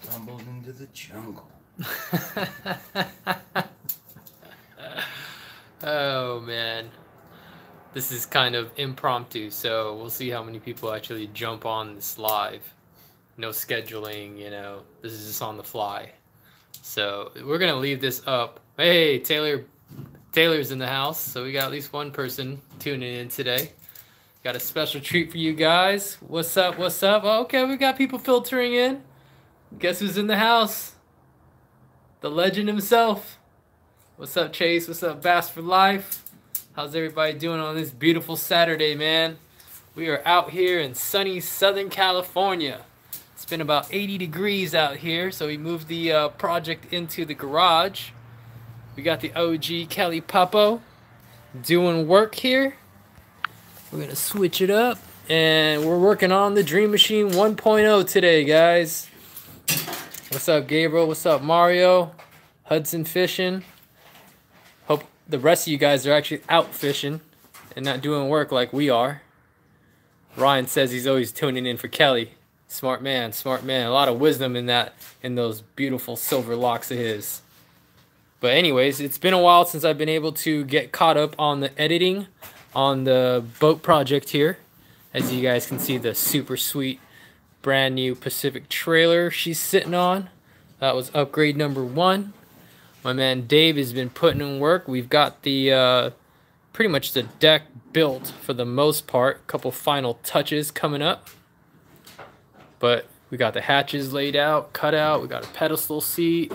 Stumbled into the jungle. Oh man, this is kind of impromptu, so we'll see how many people actually jump on this live. No scheduling, you know, this is just on the fly. So we're gonna leave this up. Hey, Taylor's in the house, so we got at least one person tuning in today. Got a special treat for you guys. What's up? What's up? Oh, okay, we got people filtering in. Guess who's in the house? The legend himself. What's up, Chase? What's up, Bass for Life? How's everybody doing on this beautiful Saturday, man? We are out here in sunny Southern California. It's been about 80 degrees out here, so we moved the project into the garage. We got the OG Kelly Puppo doing work here. We're gonna switch it up, and we're working on the Dream Machine 1.0 today, guys. What's up, Gabriel? What's up, Mario? Hudson fishing. Hope the rest of you guys are actually out fishing and not doing work like we are. Ryan says he's always tuning in for Kelly. Smart man, smart man. A lot of wisdom in that, in those beautiful silver locks of his. But anyways, it's been a while since I've been able to get caught up on the editing on the boat project here. As you guys can see, the super sweet brand new Pacific trailer she's sitting on. That was upgrade number 1. My man Dave has been putting in work. We've got the pretty much the deck built for the most part. A couple final touches coming up. But we got the hatches laid out, cut out. We got a pedestal seat,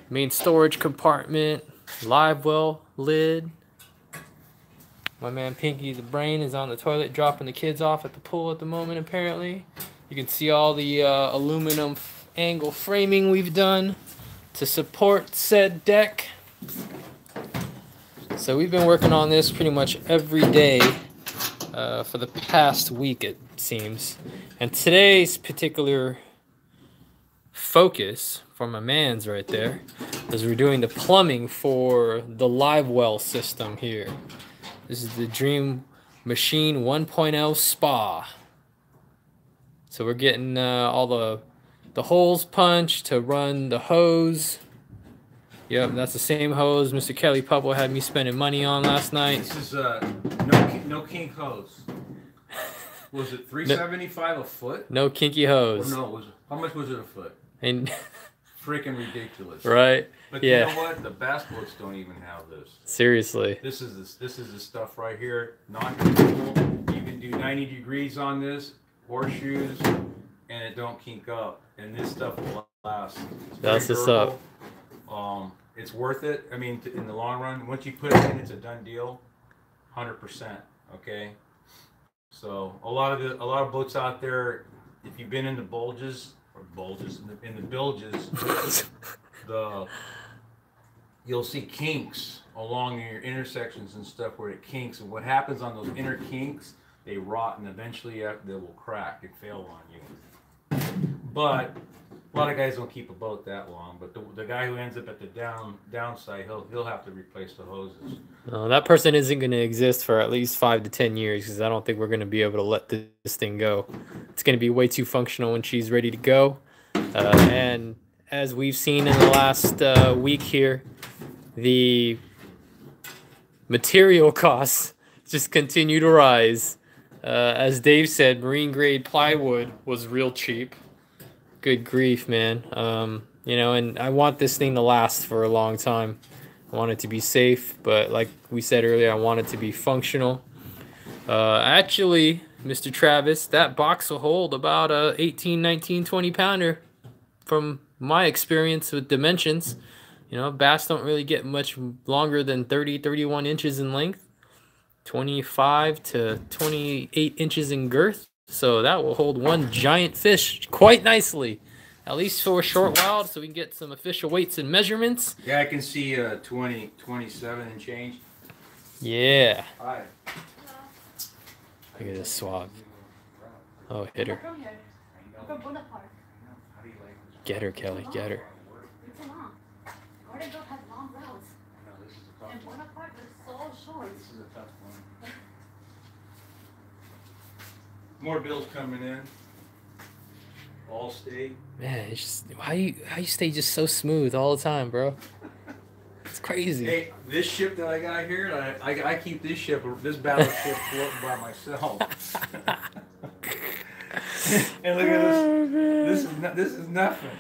main storage compartment, live well lid. My man Pinky the Brain is on the toilet dropping the kids off at the pool at the moment, apparently. You can see all the aluminum angle framing we've done to support said deck. So we've been working on this pretty much every day for the past week, it seems. And today's particular focus for my man's right there is we're doing the plumbing for the live well system here. This is the Dream Machine 1.0 Spa. So we're getting all the holes punched to run the hose. Yep, that's the same hose Mr. Kelly Puppo had me spending money on last night. This is no kink hose. Was it $3.75 a foot? No kinky hose. Or no, how much was it a foot? And freaking ridiculous. Right? But yeah. You know what? The bass boats don't even have this. Seriously. This is the stuff right here. Non-kinkable. You can do 90 degrees on this, horseshoes, and it don't kink up. And this stuff will last. That's what's up. It's worth it. I mean, in the long run, once you put it in, it's a done deal. 100%. Okay. So a lot of boats out there, if you've been in the bulges in the bilges, you'll see kinks along your intersections and stuff where it kinks. And what happens on those inner kinks, they rot and eventually they will crack and fail on you. But a lot of guys don't keep a boat that long. But the guy who ends up at the downside, he'll have to replace the hoses. That person isn't going to exist for at least 5 to 10 years because I don't think we're going to be able to let this thing go. It's going to be way too functional when she's ready to go. And as we've seen in the last week here, the material costs just continue to rise. As Dave said, marine grade plywood was real cheap. Good grief, man. You know, and I want this thing to last for a long time. I want it to be safe, but like we said earlier, I want it to be functional. Actually, Mr. Travis, that box will hold about a 18, 19, 20 pounder from my experience with dimensions. You know, bass don't really get much longer than 30, 31 inches in length, 25 to 28 inches in girth. So that will hold one giant fish quite nicely, at least for a short while, so we can get some official weights and measurements. Yeah, I can see 27 and change. Yeah. Hi. Look at this swab. Oh, hit her. Get her, Kelly. Get her. More bills coming in. All state. Man, it's just how you stay just so smooth all the time, bro. It's crazy. Hey, this ship that I got here, I keep this battleship floating by myself. And look at this. Oh, This is nothing.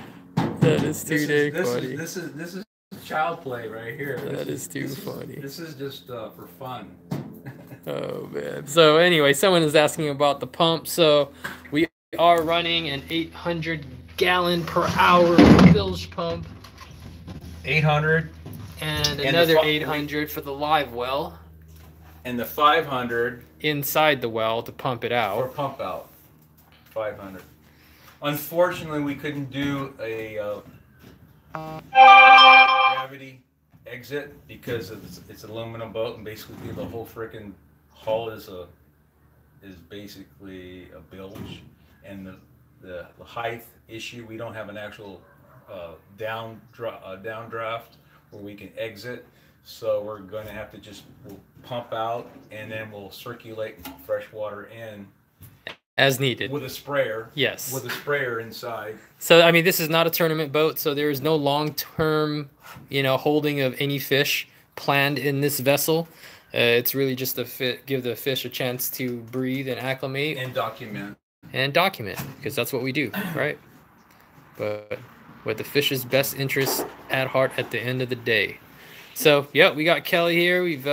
that is too dang funny. This is child play right here. That is too funny. This is just for fun. Oh man. So anyway, someone is asking about the pump. So we are running an 800 gallon per hour bilge pump. 800. And another 800 for the live well. And the 500 inside the well to pump it out. Or pump out. 500. Unfortunately, we couldn't do a gravity exit because it's an aluminum boat, and basically the whole freaking hull is basically a bilge, and the height issue, we don't have an actual downdraft where we can exit, so we're going to have to we'll pump out, and then we'll circulate fresh water in as needed with a sprayer. Yes, with a sprayer inside. So I mean, this is not a tournament boat, so there is no long-term, holding of any fish planned in this vessel. It's really just to give the fish a chance to breathe and acclimate and document because that's what we do, right? But with the fish's best interest at heart at the end of the day. So, yeah, we got Kelly here. We've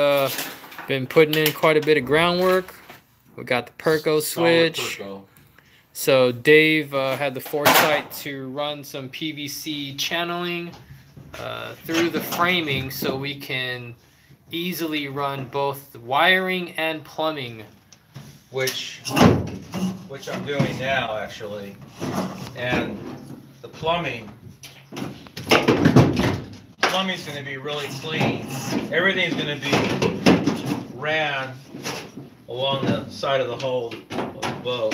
been putting in quite a bit of groundwork. We got the Perco switch. So Dave had the foresight to run some PVC channeling through the framing so we can easily run both the wiring and plumbing, which I'm doing now actually. And the plumbing's going to be really clean. Everything's going to be ran along the side of the hull of the boat.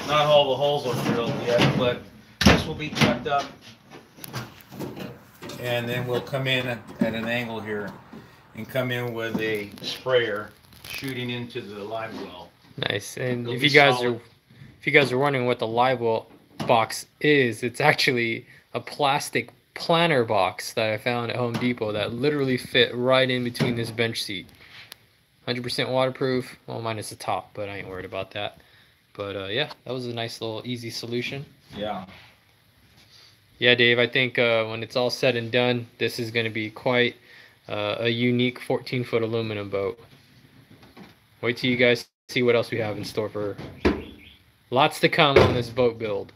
Not all the holes are drilled yet, but this will be tucked up. And then we'll come in at an angle here and come in with a sprayer shooting into the live well. Nice. And if you guys are wondering what the live well box is, it's actually a plastic planter box that I found at Home Depot that literally fit right in between this bench seat. 100% waterproof, well, minus the top, but I ain't worried about that. But yeah, that was a nice little easy solution. Yeah. Yeah, Dave, I think when it's all said and done, this is going to be quite a unique 14-foot aluminum boat. Wait till you guys see what else we have in store for lots to come on this boat build.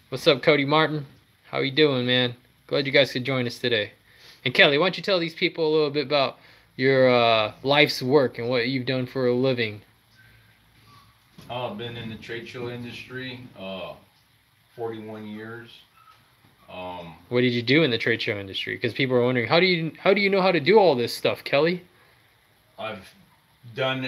What's up, Cody Martin? How you doing, man? Glad you guys could join us today. And Kelly, why don't you tell these people a little bit about your life's work and what you've done for a living? I've been in the trade show industry 41 years. What did you do in the trade show industry? Because people are wondering, how do you know how to do all this stuff, Kelly? I've done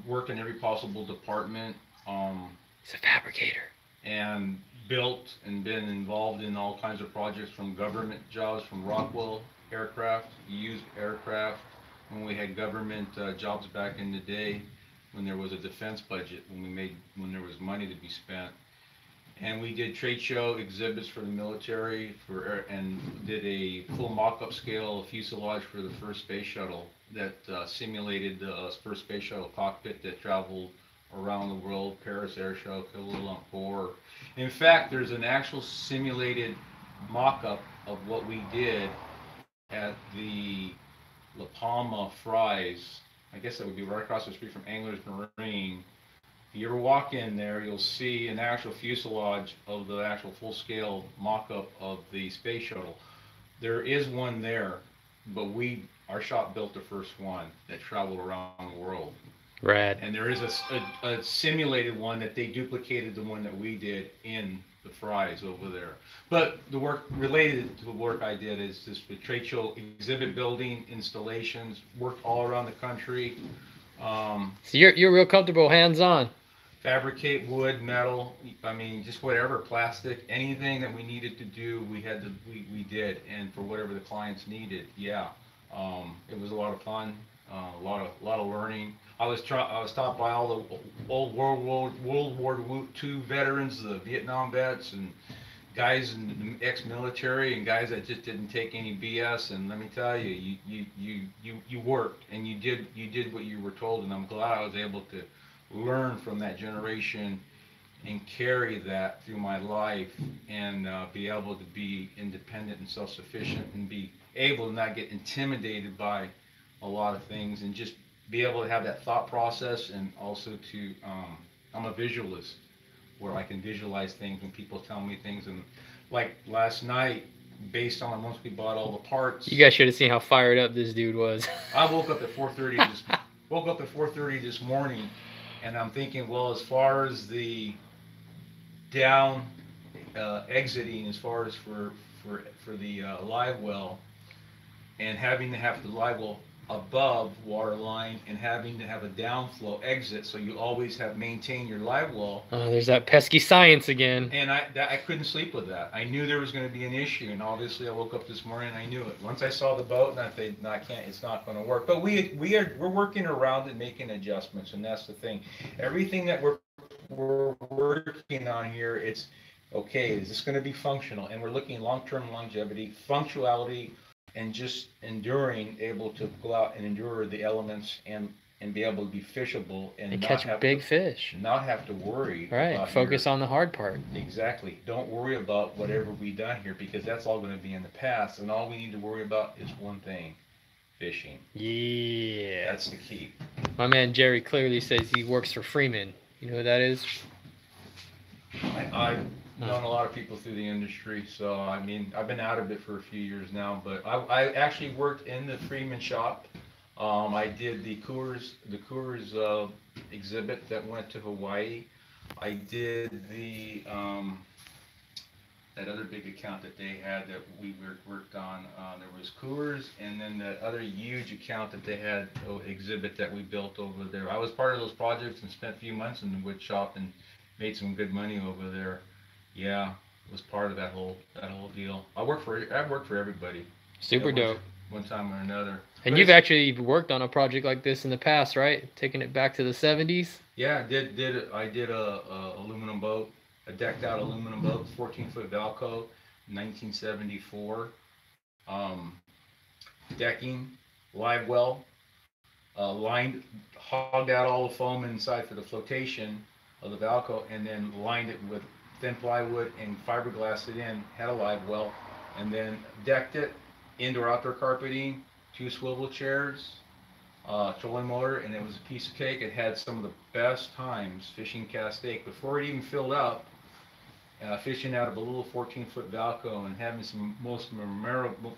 worked in every possible department. He's a fabricator. And built and been involved in all kinds of projects, from government jobs, from Rockwell aircraft, used aircraft, when we had government jobs back in the day, when there was a defense budget, when there was money to be spent. And we did trade show exhibits for the military, and did a full mock-up scale fuselage for the first space shuttle that simulated the first space shuttle cockpit that traveled around the world, Paris Air Show, Kuala Lumpur. In fact, there's an actual simulated mock-up of what we did at the La Palma Fries. I guess that would be right across the street from Anglers Marine. If you ever walk in there, you'll see an actual fuselage of the actual full-scale mock-up of the space shuttle. There is one there, but our shop built the first one that traveled around the world. Rad. And there is a simulated one that they duplicated the one that we did in the Fries over there. But the work related to the work I did is just the trade show exhibit building, installations, worked all around the country. So you're real comfortable hands-on. Fabricate wood, metal, I mean, just whatever, plastic, anything that we needed to do, we did, and for whatever the clients needed. Yeah, it was a lot of fun. A lot of learning. I was taught by all the old World War II veterans, the Vietnam vets, and guys in the ex-military, and guys that just didn't take any BS. And let me tell you, you worked and you did what you were told. And I'm glad I was able to learn from that generation and carry that through my life, and be able to be independent and self-sufficient, and be able to not get intimidated by a lot of things, and just be able to have that thought process. And also to I'm a visualist, where I can visualize things when people tell me things. And like last night, based on once we bought all the parts, You guys should have seen how fired up this dude was. I woke up at 4:30 this morning, and I'm thinking, well, as far as the down exiting, as far as for the live well, and having to have the live well above water line, and having to have a downflow exit, so you always have maintain your live well. Oh, there's that pesky science again. And I couldn't sleep with that. I knew there was going to be an issue, and obviously I woke up this morning and I knew it. Once I saw the boat, and I thought, no, I can't. It's not going to work. But we're working around it, making adjustments, and that's the thing. Everything that we're working on here, it's okay. Is this going to be functional? And we're looking long-term longevity, functionality, and just enduring, able to go out and endure the elements, and be able to be fishable, and catch big fish. Not have to worry. Right. Focus on the hard part. Exactly. Don't worry about whatever we've done here, because that's all going to be in the past, and all we need to worry about is one thing: fishing. Yeah. That's the key. My man Jerry clearly says he works for Freeman. You know who that is? I've known a lot of people through the industry, so I mean, I've been out of it for a few years now, but I actually worked in the Freeman shop. I did the Coors exhibit that went to Hawaii. I did the that other big account that they had that we worked on. There was Coors, and then that other huge account that they had, exhibit that we built over there. I was part of those projects and spent a few months in the wood shop and made some good money over there. Yeah, was part of that whole deal. I've worked for everybody. Super dope. One time or another. And you've actually worked on a project like this in the past, right? Taking it back to the 70s. Yeah, I did a aluminum boat, a decked out aluminum boat, 14-foot Valco, 1974. Decking, live well, hogged out all the foam inside for the flotation of the Valco, and then lined it with thin plywood and fiberglassed it in, had a live well, and then decked it, indoor outdoor carpeting, 2 swivel chairs, trolling motor, and it was a piece of cake. It had some of the best times fishing Castaic before it even filled up, fishing out of a little 14-foot Valco, and having some most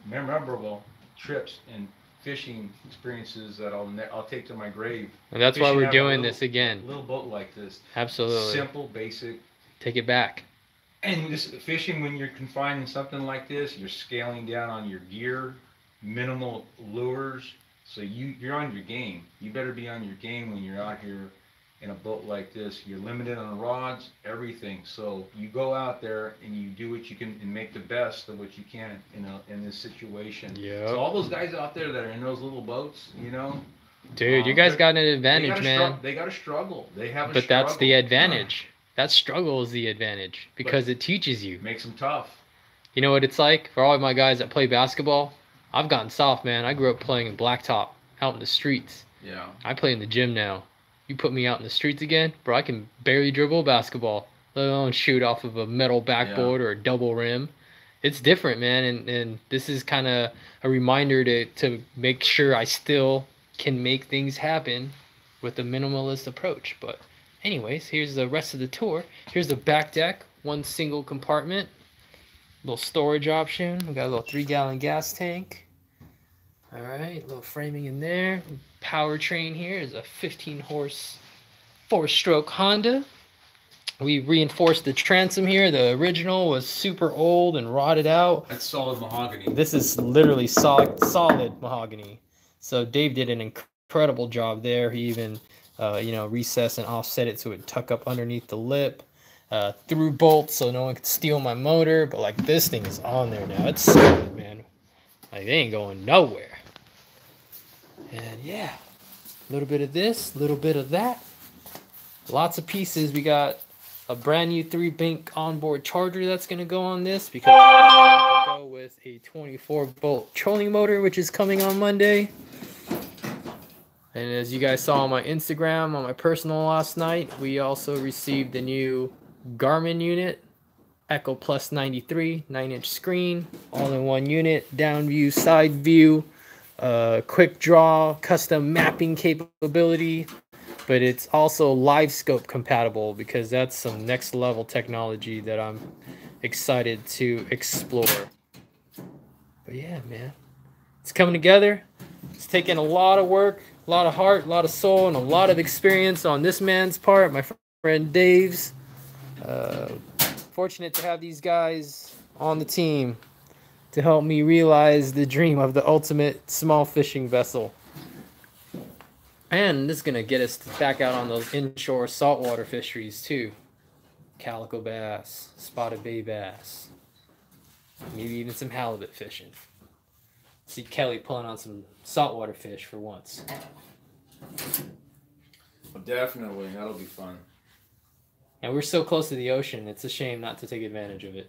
memorable trips and fishing experiences that I'll take to my grave. And that's why we're doing this again. Little boat like this. Absolutely. Simple, basic. Take it back. And this fishing, when you're confined in something like this, you're scaling down on your gear, minimal lures, so you're on your game. You better be on your game when you're out here in a boat like this. You're limited on rods, everything. So you go out there and you do what you can and make the best of what you can in this situation. Yeah. So all those guys out there that are in those little boats, dude, you guys got an advantage, man. They got to struggle. They have a But struggle. that's the advantage. That struggle is the advantage, because it teaches you. Makes them tough. You know what it's like for all of my guys that play basketball? I've gotten soft, man. I grew up playing in blacktop, out in the streets. Yeah. I play in the gym now. You put me out in the streets again, bro, I can barely dribble a basketball, let alone shoot off of a metal backboard or a double rim. It's different, man, and this is kind of a reminder to make sure I still can make things happen with a minimalist approach. But anyways, here's the rest of the tour. Here's the back deck, 1 single compartment, little storage option. We got a little 3-gallon gas tank. All right, little framing in there. Powertrain here is a 15-horse 4-stroke Honda. We reinforced the transom here. The original was super old and rotted out. That's solid mahogany. This is literally solid mahogany. So Dave did an incredible job there. He even recessed and offset it so it would tuck up underneath the lip. Through bolts so no one could steal my motor. But like, this thing is on there now. It's solid, man. Like, they ain't going nowhere. And yeah, a little bit of this, a little bit of that. Lots of pieces. We got a brand new 3-bank onboard charger that's going to go on this because I have to go with a 24-volt trolling motor, which is coming on Monday. And as you guys saw on my Instagram, on my personal last night, we also received the new Garmin unit, Echo Plus 93, 9-inch screen, all-in-one unit, down view, side view, quick draw, custom mapping capability, but it's also live scope compatible because that's some next level technology that I'm excited to explore. But yeah, man, it's coming together. It's taking a lot of work, a lot of heart, a lot of soul, and a lot of experience on this man's part, my friend Dave's. Fortunate to have these guys on the team to help me realize the dream of the ultimate small fishing vessel. And this is going to get us back out on those inshore saltwater fisheries too. Calico bass, spotted bay bass, maybe even some halibut fishing. See Kelly pulling on some saltwater fish for once. Well, definitely, that'll be fun. And we're so close to the ocean, it's a shame not to take advantage of it.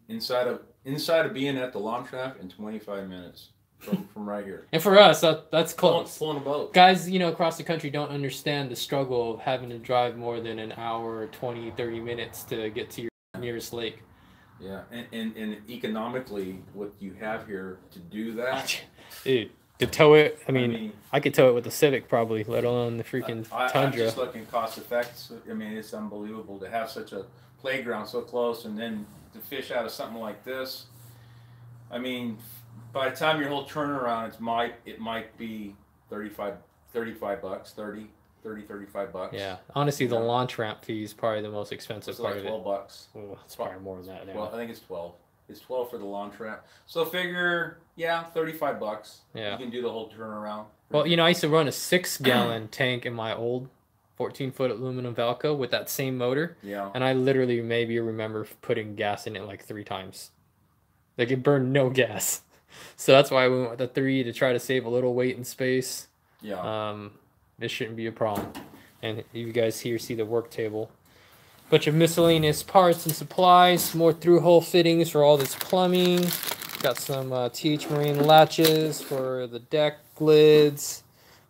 Inside of being at the launch track in 25 minutes from right here. And for us, that's close. Pulling a boat. Guys, you know, across the country don't understand the struggle of having to drive more than an hour, 20, 30 minutes to get to your nearest lake. Yeah, and economically, what you have here to do that. Dude, to tow it, I mean, I could tow it with the Civic probably, let alone the freaking Tundra. I'm just looking cost effects. I mean, it's unbelievable to have such a playground so close and then to fish out of something like this. I mean, by the time your whole turnaround, it might be 35 bucks, 35 bucks. Yeah, honestly, the launch ramp fee is probably the most expensive part of it. 12 bucks. Oh, it's probably more than that now. Well, I think it's 12. It's 12 for the launch ramp. So figure, yeah, 35 bucks. Yeah. You can do the whole turnaround. Well, you know, I used to run a 6-gallon tank in my old 14-foot aluminum Valco with that same motor. Yeah. And I literally maybe remember putting gas in it like 3 times. Like, it burned no gas. So that's why we went with the 3 to try to save a little weight and space. Yeah. This shouldn't be a problem. And you guys here see the work table. Bunch of miscellaneous parts and supplies. More through-hole fittings for all this plumbing. Got some TH Marine latches for the deck lids.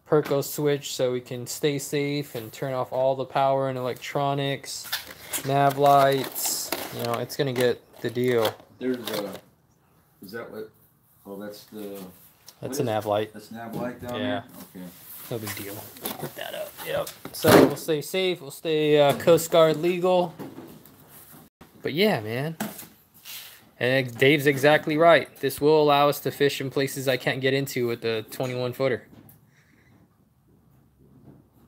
Perco switch so we can stay safe and turn off all the power and electronics. Nav lights. You know, it's going to get the deal. There's is that what? Oh, that's the. That's a nav light. That's nav light down there? Okay. No big deal. Put that up. Yep. So we'll stay safe. We'll stay Coast Guard legal. But yeah, man. And Dave's exactly right. This will allow us to fish in places I can't get into with the 21-footer.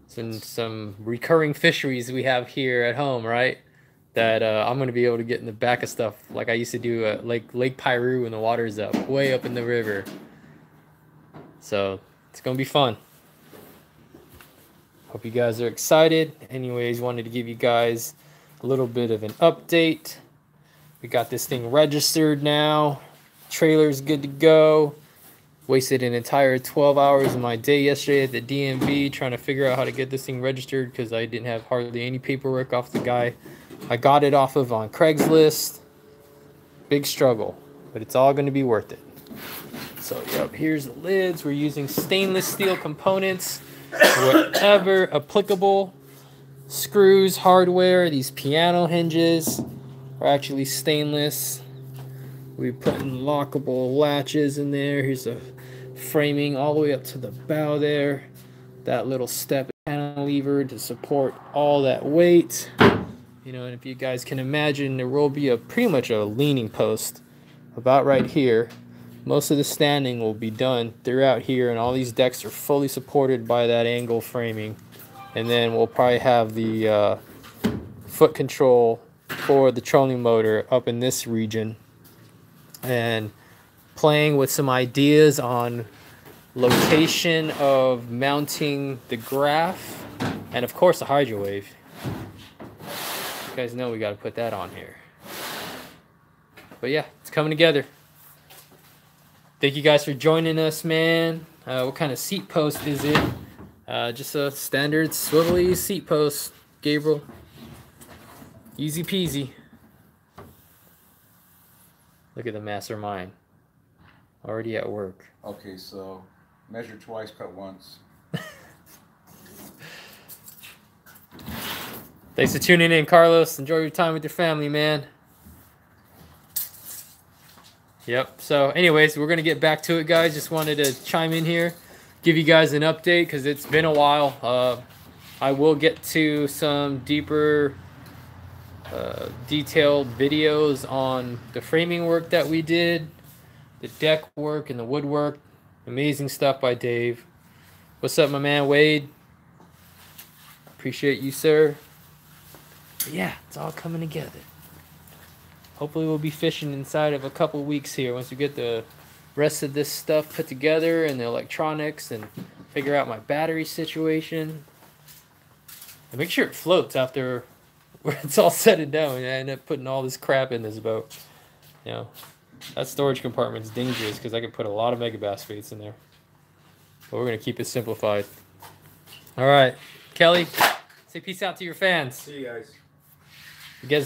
Some recurring fisheries we have here at home, right? That I'm going to be able to get in the back of stuff like I used to do at Lake Piru when the water's up, way up in the river. So it's going to be fun. Hope you guys are excited. Anyways, wanted to give you guys a little bit of an update. We got this thing registered now. Trailer's good to go. Wasted an entire 12 hours of my day yesterday at the DMV trying to figure out how to get this thing registered because I didn't have hardly any paperwork off the guy I got it off of on Craigslist. Big struggle, but it's all going to be worth it. So, yep, here's the lids. We're using stainless steel components wherever applicable. Screws, hardware, these piano hinges are actually stainless. We're putting lockable latches in there. Here's the framing all the way up to the bow there. That little step cantilever to support all that weight. You know, and if you guys can imagine, there will be pretty much a leaning post about right here. Most of the standing will be done throughout here, and all these decks are fully supported by that angle framing. And then we'll probably have the foot control for the trolling motor up in this region. And playing with some ideas on location of mounting the graph and of course the hydro wave. You guys know we got to put that on here. But yeah, it's coming together. Thank you guys for joining us, man. What kind of seat post is it? Just a standard swivelly seat post, Gabriel. Easy peasy. Look at the mastermind. Already at work. Okay, so measure twice, cut once. Thanks for tuning in, Carlos. Enjoy your time with your family, man. Yep. So anyways, we're going to get back to it, guys. Just wanted to chime in here, give you guys an update because it's been a while. I will get to some deeper detailed videos on the framing work that we did, the deck work and the woodwork. Amazing stuff by Dave. What's up, my man Wade? Appreciate you, sir. But yeah, it's all coming together. Hopefully we'll be fishing inside of a couple weeks here once we get the rest of this stuff put together and the electronics and figure out my battery situation. And make sure it floats after where it's all said and done. I end up putting all this crap in this boat. You know, that storage compartment's dangerous because I could put a lot of megabass baits in there. But we're going to keep it simplified. All right, Kelly, say peace out to your fans. See you guys.